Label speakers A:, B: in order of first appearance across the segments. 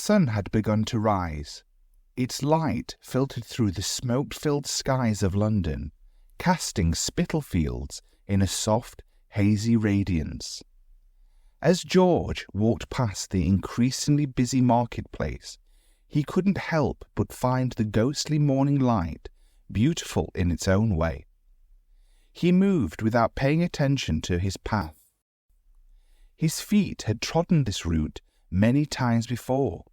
A: sun had begun to rise. Its light filtered through the smoke-filled skies of London, casting Spitalfields in a soft, hazy radiance. As George walked past the increasingly busy marketplace, he couldn't help but find the ghostly morning light beautiful in its own way. He moved without paying attention to his path. His feet had trodden this route many times before,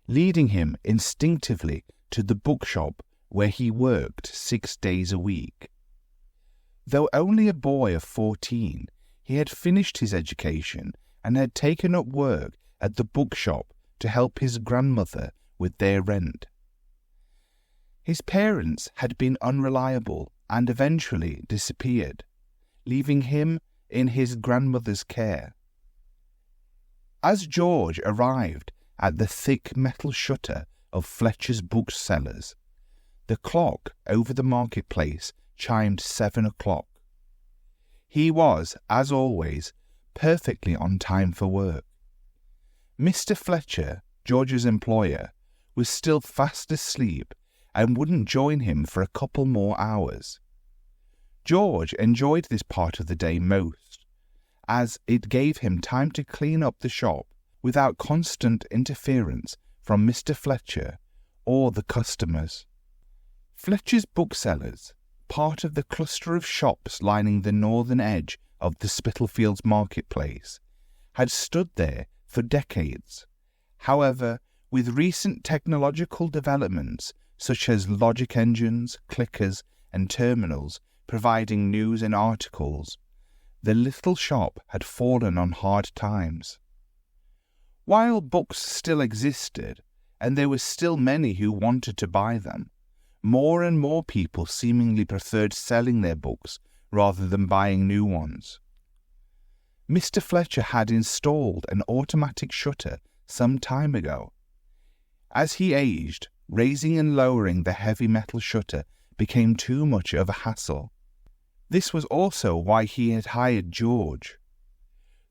A: leading him instinctively to the bookshop where he worked 6 days a week. Though only a boy of 14, he had finished his education and had taken up work at the bookshop to help his grandmother with their rent. His parents had been unreliable and eventually disappeared, leaving him in his grandmother's care. As George arrived at the thick metal shutter of Fletcher's booksellers, the clock over the marketplace chimed 7 o'clock. He was, as always, perfectly on time for work. Mr. Fletcher, George's employer, was still fast asleep and wouldn't join him for a couple more hours. George enjoyed this part of the day most, as it gave him time to clean up the shop without constant interference from Mr. Fletcher or the customers. Fletcher's booksellers, part of the cluster of shops lining the northern edge of the Spitalfields marketplace, had stood there for decades. However, with recent technological developments such as logic engines, clickers, and terminals providing news and articles, the little shop had fallen on hard times. While books still existed, and there were still many who wanted to buy them, more and more people seemingly preferred selling their books rather than buying new ones. Mr. Fletcher had installed an automatic shutter some time ago. As he aged, raising and lowering the heavy metal shutter became too much of a hassle. This was also why he had hired George.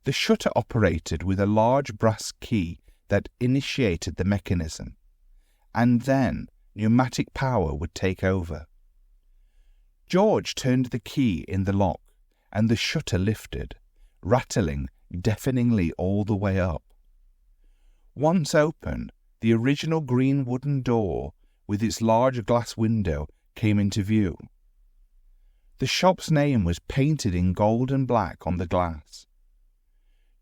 A: The shutter operated with a large brass key that initiated the mechanism, and then pneumatic power would take over. George turned the key in the lock, and the shutter lifted, rattling deafeningly all the way up. Once open, the original green wooden door with its large glass window came into view. The shop's name was painted in gold and black on the glass.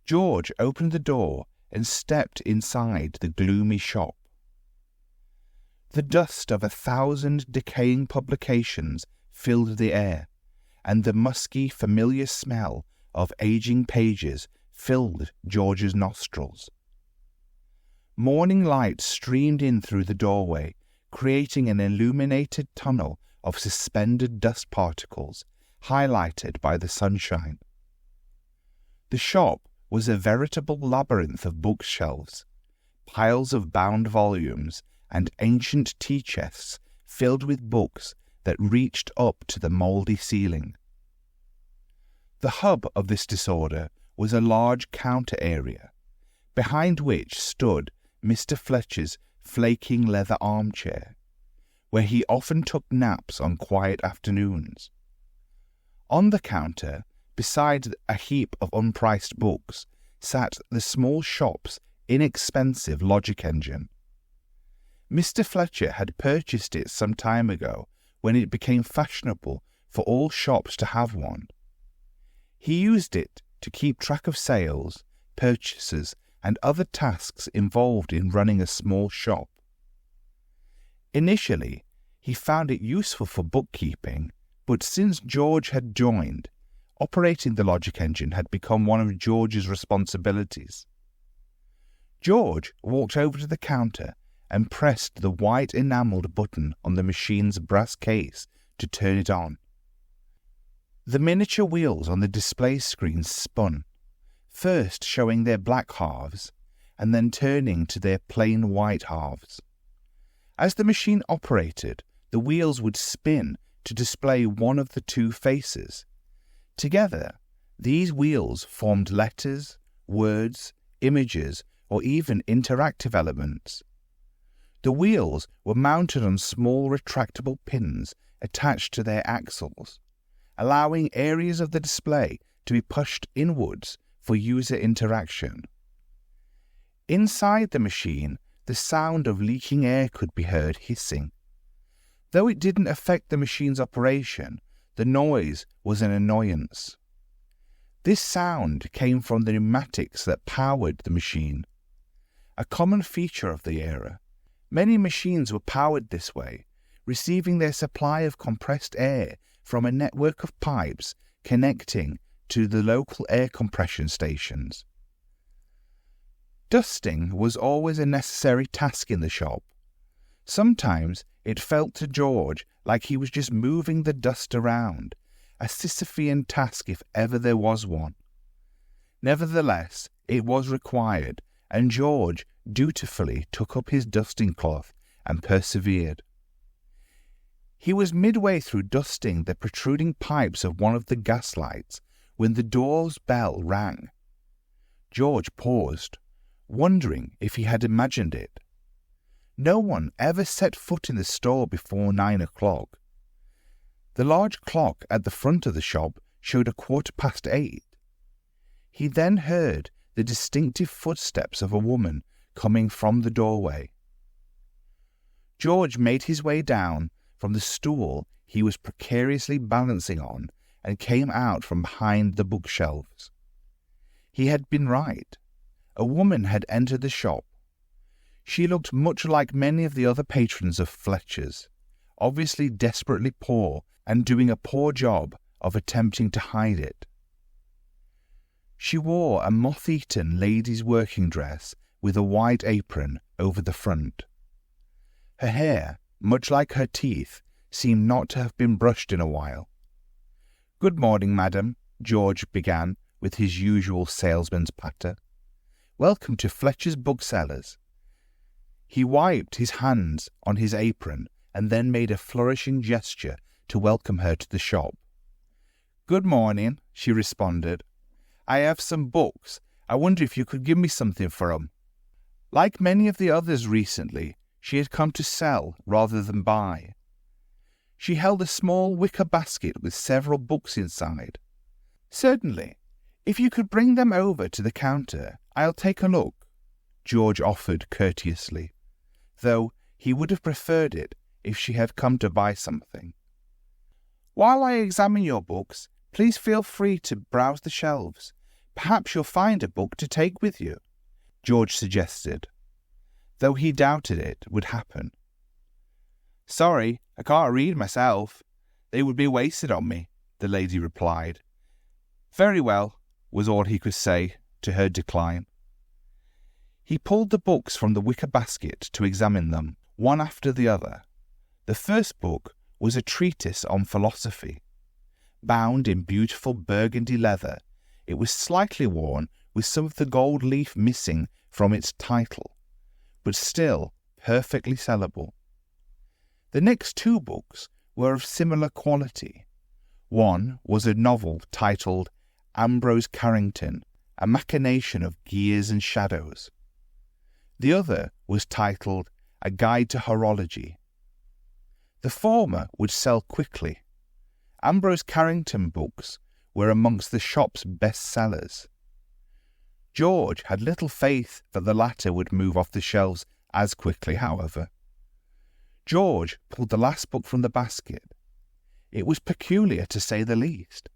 A: George opened the door and stepped inside the gloomy shop. The dust of 1,000 decaying publications filled the air, and the musky, familiar smell of aging pages filled George's nostrils. Morning light streamed in through the doorway, creating an illuminated tunnel of suspended dust particles, highlighted by the sunshine. The shop was a veritable labyrinth of bookshelves, piles of bound volumes, and ancient tea chests filled with books that reached up to the mouldy ceiling. The hub of this disorder was a large counter area, behind which stood Mr. Fletcher's flaking leather armchair, where he often took naps on quiet afternoons. On the counter, beside a heap of unpriced books, sat the small shop's inexpensive logic engine. Mr. Fletcher had purchased it some time ago when it became fashionable for all shops to have one. He used it to keep track of sales, purchases, and other tasks involved in running a small shop. Initially, he found it useful for bookkeeping, but since George had joined, operating the logic engine had become one of George's responsibilities. George walked over to the counter and pressed the white enamelled button on the machine's brass case to turn it on. The miniature wheels on the display screen spun, first showing their black halves, and then turning to their plain white halves. As the machine operated, the wheels would spin to display one of the two faces. Together, these wheels formed letters, words, images, or even interactive elements. The wheels were mounted on small retractable pins attached to their axles, allowing areas of the display to be pushed inwards for user interaction. Inside the machine, the sound of leaking air could be heard hissing. Though it didn't affect the machine's operation, the noise was an annoyance. This sound came from the pneumatics that powered the machine. A common feature of the era, many machines were powered this way, receiving their supply of compressed air from a network of pipes connecting to the local air compression stations. Dusting was always a necessary task in the shop. Sometimes it felt to George like he was just moving the dust around, a Sisyphean task if ever there was one. Nevertheless, it was required, and George dutifully took up his dusting cloth and persevered. He was midway through dusting the protruding pipes of one of the gas lights when the door's bell rang. George paused, wondering if he had imagined it. No one ever set foot in the store before 9 o'clock. The large clock at the front of the shop showed 8:15. He then heard the distinctive footsteps of a woman coming from the doorway. George made his way down from the stool he was precariously balancing on and came out from behind the bookshelves. He had been right. A woman had entered the shop. She looked much like many of the other patrons of Fletcher's, obviously desperately poor and doing a poor job of attempting to hide it. She wore a moth-eaten lady's working dress with a white apron over the front. Her hair, much like her teeth, seemed not to have been brushed in a while. "Good morning, madam," George began with his usual salesman's patter. "Welcome to Fletcher's Booksellers." He wiped his hands on his apron and then made a flourishing gesture to welcome her to the shop. "Good morning," she responded. "I have some books. I wonder if you could give me something for 'em." Like many of the others recently, she had come to sell rather than buy. She held a small wicker basket with several books inside. "Certainly. If you could bring them over to the counter, I'll take a look," George offered courteously, though he would have preferred it if she had come to buy something. "While I examine your books, please feel free to browse the shelves. Perhaps you'll find a book to take with you," George suggested, though he doubted it would happen. "Sorry, I can't read myself. They would be wasted on me," the lady replied. "Very well," was all he could say to her decline. He pulled the books from the wicker basket to examine them, one after the other. The first book was a treatise on philosophy. Bound in beautiful burgundy leather, it was slightly worn with some of the gold leaf missing from its title, but still perfectly sellable. The next two books were of similar quality. One was a novel titled Ambrose Carrington, A Machination of Gears and Shadows. The other was titled A Guide to Horology. The former would sell quickly. Ambrose Carrington books were amongst the shop's best sellers. George had little faith that the latter would move off the shelves as quickly, however. George pulled the last book from the basket. It was peculiar, to say the least.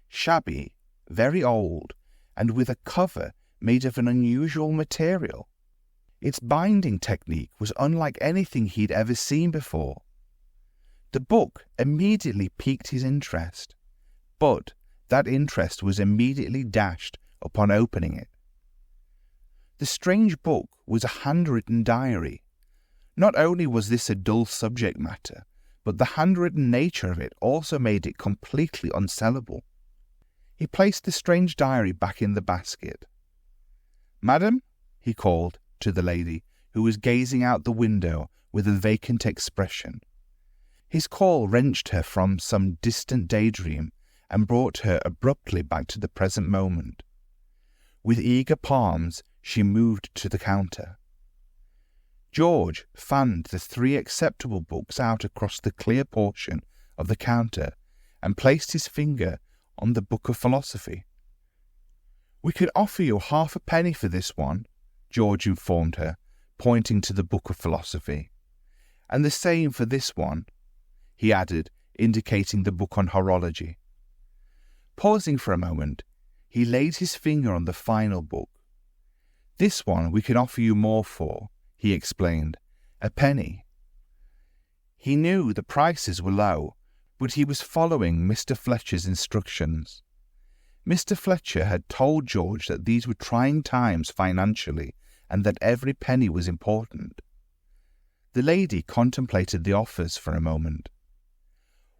A: Shabby, very old, and with a cover made of an unusual material. Its binding technique was unlike anything he'd ever seen before. The book immediately piqued his interest, but that interest was immediately dashed upon opening it. The strange book was a handwritten diary. Not only was this a dull subject matter, but the handwritten nature of it also made it completely unsellable. He placed the strange diary back in the basket. "Madam," he called to the lady, who was gazing out the window with a vacant expression. His call wrenched her from some distant daydream and brought her abruptly back to the present moment. With eager palms, She moved to the counter. George fanned the 3 acceptable books out across the clear portion of the counter and placed his finger on the Book of Philosophy. "We could offer you half a penny for this one," George informed her, pointing to the Book of Philosophy. "And the same for this one," he added, indicating the book on horology. Pausing for a moment, he laid his finger on the final book. "This one we can offer you more for," he explained. "A penny." He knew the prices were low, but he was following Mr. Fletcher's instructions. Mr. Fletcher had told George that these were trying times financially and that every penny was important. The lady contemplated the offers for a moment.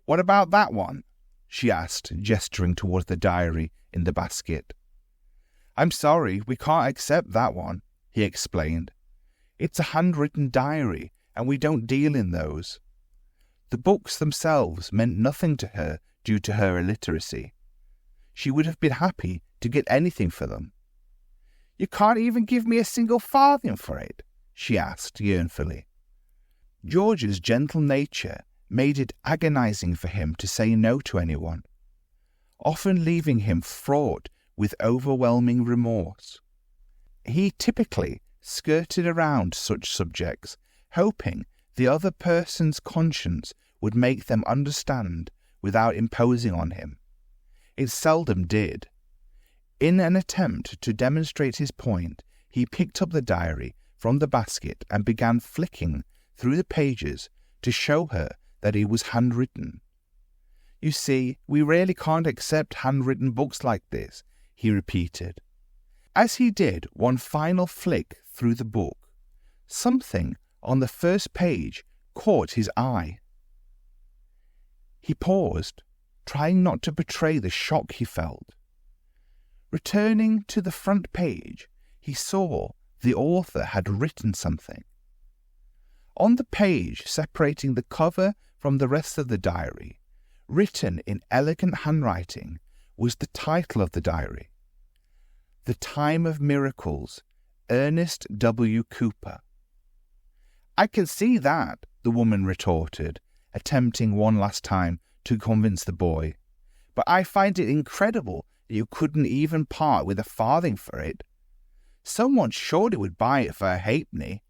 A: "What about that one?" she asked, gesturing towards the diary in the basket. "I'm sorry, we can't accept that one," he explained. "It's a handwritten diary, and we don't deal in those." The books themselves meant nothing to her due to her illiteracy. She would have been happy to get anything for them. "You can't even give me a single farthing for it?" she asked yearningly. George's gentle nature made it agonizing for him to say no to anyone, often leaving him fraught with overwhelming remorse. He typically skirted around such subjects, hoping the other person's conscience would make them understand without imposing on him. It seldom did. In an attempt to demonstrate his point, he picked up the diary from the basket and began flicking through the pages to show her that it was handwritten. "You see, we really can't accept handwritten books like this," he repeated. As he did one final flick through the book, something on the first page caught his eye. He paused, trying not to betray the shock he felt. Returning to the front page, he saw the author had written something. On the page separating the cover from the rest of the diary, written in elegant handwriting, was the title of the diary: "The Time of Miracles, Ernest W. Cooper." "I can see that," the woman retorted, attempting one last time to convince the boy. "But I find it incredible that you couldn't even part with a farthing for it. Someone surely would buy it for a halfpenny."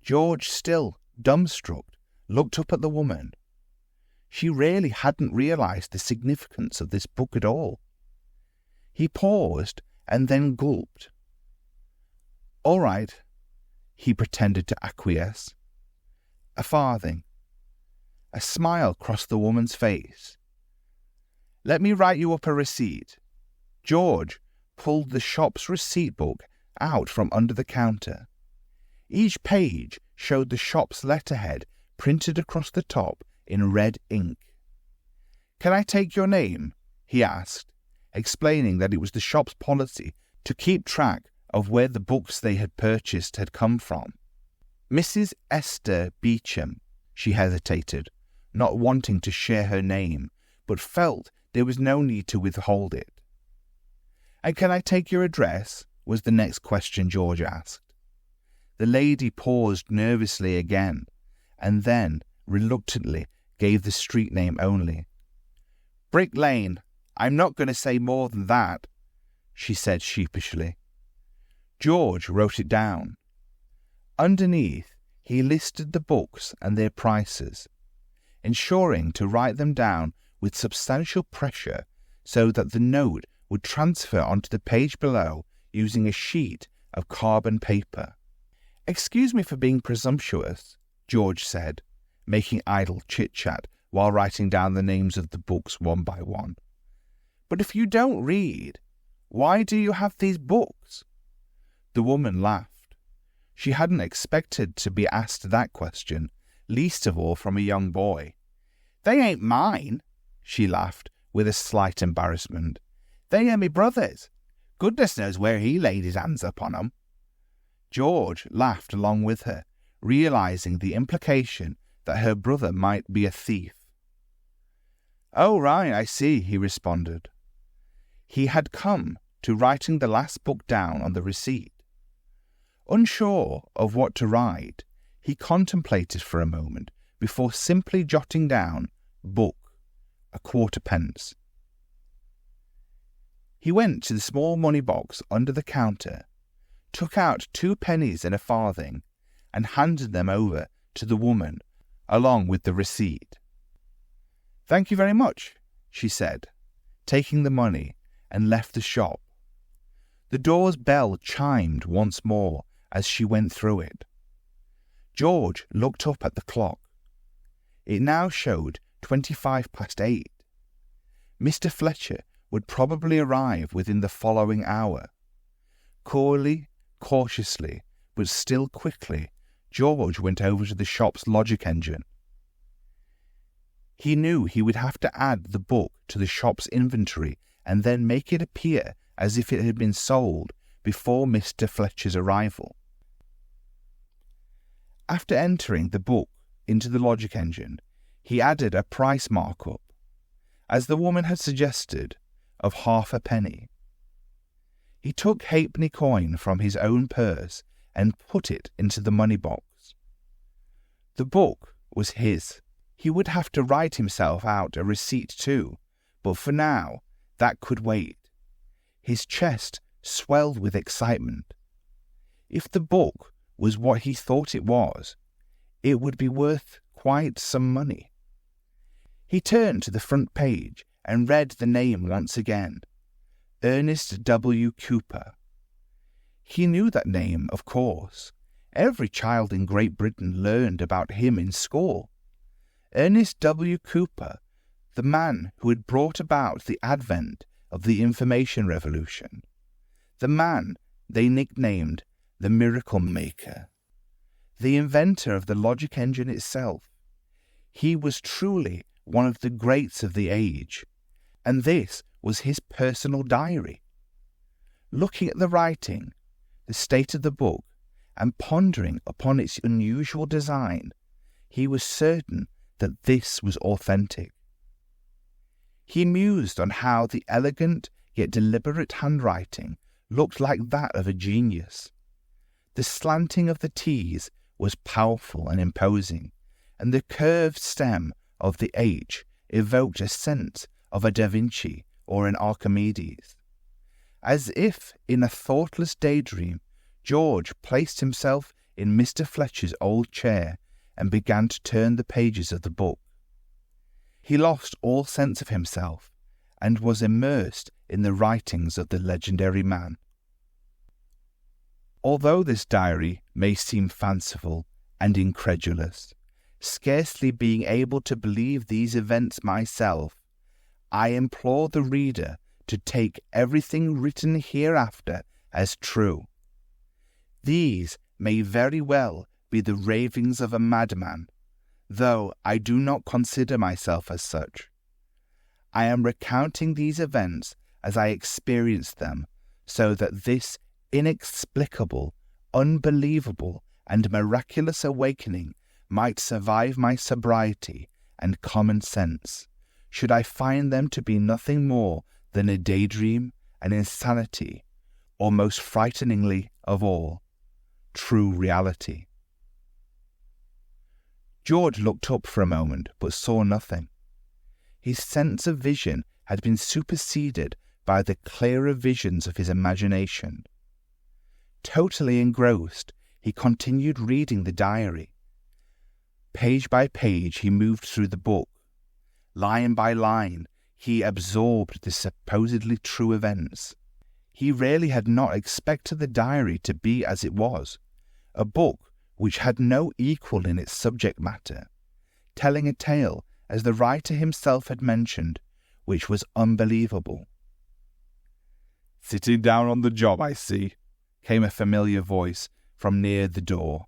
A: George, still dumbstruck, looked up at the woman. She really hadn't realized the significance of this book at all. He paused and then gulped. "All right," he pretended to acquiesce. "A farthing." A smile crossed the woman's face. "Let me write you up a receipt." George pulled the shop's receipt book out from under the counter. Each page showed the shop's letterhead printed across the top in red ink. "Can I take your name?" he asked, explaining that it was the shop's policy to keep track of where the books they had purchased had come from. "Mrs. Esther Beecham," she hesitated, not wanting to share her name, but felt there was no need to withhold it. "And can I take your address?" was the next question George asked. The lady paused nervously again, and then reluctantly gave the street name only. "Brick Lane. I'm not going to say more than that," she said sheepishly. George wrote it down. Underneath, he listed the books and their prices, ensuring to write them down with substantial pressure so that the note would transfer onto the page below using a sheet of carbon paper. "Excuse me for being presumptuous," George said, making idle chit-chat while writing down the names of the books one by one. "But if you don't read, why do you have these books?" The woman laughed. She hadn't expected to be asked that question, least of all from a young boy. "They ain't mine," she laughed with a slight embarrassment. "They are me brother's. Goodness knows where he laid his hands up on 'em." George laughed along with her, realizing the implication that her brother might be a thief. "Oh, right, I see," he responded. He had come to writing the last book down on the receipt. Unsure of what to write, he contemplated for a moment before simply jotting down book, a quarter pence. He went to the small money box under the counter, took out 2 pennies and a farthing, and handed them over to the woman along with the receipt. "Thank you very much," she said, taking the money, and left the shop. The door's bell chimed once more as she went through it. George looked up at the clock. It now showed 8:25. Mr. Fletcher would probably arrive within the following hour. Coolly, cautiously, but still quickly, George went over to the shop's logic engine. He knew he would have to add the book to the shop's inventory and then make it appear as if it had been sold before Mr. Fletcher's arrival. After entering the book into the logic engine, he added a price markup, as the woman had suggested, of 1/2 penny. He took halfpenny coin from his own purse and put it into the money box. The book was his. He would have to write himself out a receipt too, but for now that could wait. His chest swelled with excitement. If the book was what he thought it was, it would be worth quite some money. He turned to the front page and read the name once again, Ernest W. Cooper. He knew that name, of course. Every child in Great Britain learned about him in school. Ernest W. Cooper, the man who had brought about the advent of the information revolution, the man they nicknamed the Miracle Maker, the inventor of the logic engine itself. He was truly one of the greats of the age, and this was his personal diary. Looking at the writing, the state of the book, and pondering upon its unusual design, he was certain that this was authentic. He mused on how the elegant yet deliberate handwriting looked like that of a genius. The slanting of the T's was powerful and imposing, and the curved stem of the H evoked a sense of a Da Vinci or an Archimedes. As if in a thoughtless daydream, George placed himself in Mr. Fletcher's old chair and began to turn the pages of the book. He lost all sense of himself and was immersed in the writings of the legendary man. Although this diary may seem fanciful and incredulous, scarcely being able to believe these events myself, I implore the reader to take everything written hereafter as true. These may very well be the ravings of a madman, though I do not consider myself as such. I am recounting these events as I experienced them, so that this inexplicable, unbelievable, and miraculous awakening might survive my sobriety and common sense, should I find them to be nothing more than a daydream, an insanity, or most frighteningly of all, true reality. George looked up for a moment, but saw nothing. His sense of vision had been superseded by the clearer visions of his imagination. Totally engrossed, he continued reading the diary. Page by page he moved through the book. Line by line he absorbed the supposedly true events. He really had not expected the diary to be as it was, a book which had no equal in its subject matter, telling a tale, as the writer himself had mentioned, which was unbelievable. "Sitting down on the job, I see," came a familiar voice from near the door.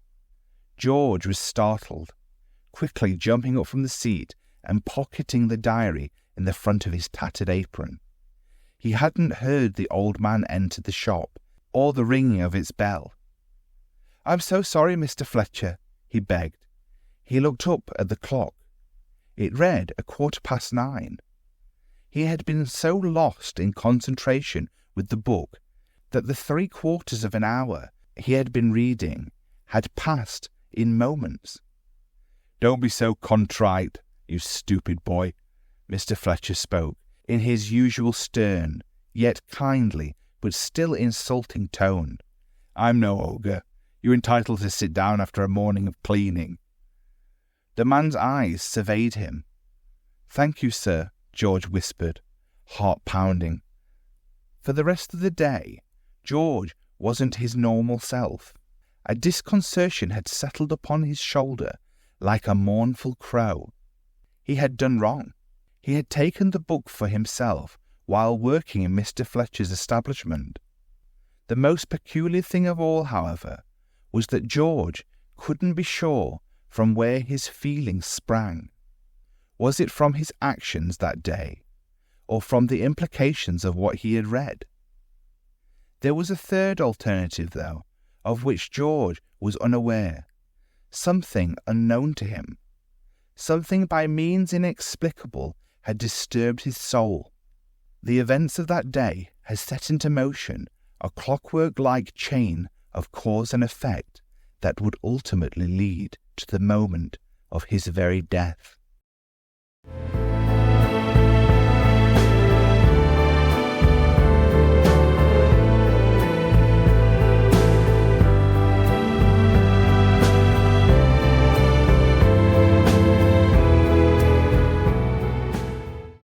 A: George was startled, quickly jumping up from the seat and pocketing the diary in the front of his tattered apron. He hadn't heard the old man enter the shop, or the ringing of its bell. "I'm so sorry, Mr. Fletcher," he begged. He looked up at the clock. It read 9:15. He had been so lost in concentration with the book that the 3/4 of an hour he had been reading had passed in moments. "Don't be so contrite, you stupid boy," Mr. Fletcher spoke, in his usual stern, yet kindly, but still insulting tone. "I'm no ogre. You're entitled to sit down after a morning of cleaning." The man's eyes surveyed him. "Thank you, sir," George whispered, heart pounding. For the rest of the day, George wasn't his normal self. A disconcertion had settled upon his shoulder like a mournful crow. He had done wrong. He had taken the book for himself while working in Mr. Fletcher's establishment. The most peculiar thing of all, however, was that George couldn't be sure from where his feelings sprang. Was it from his actions that day, or from the implications of what he had read? There was a third alternative, though, of which George was unaware. Something unknown to him, something by means inexplicable, had disturbed his soul. The events of that day had set into motion a clockwork-like chain of cause and effect that would ultimately lead to the moment of his very death.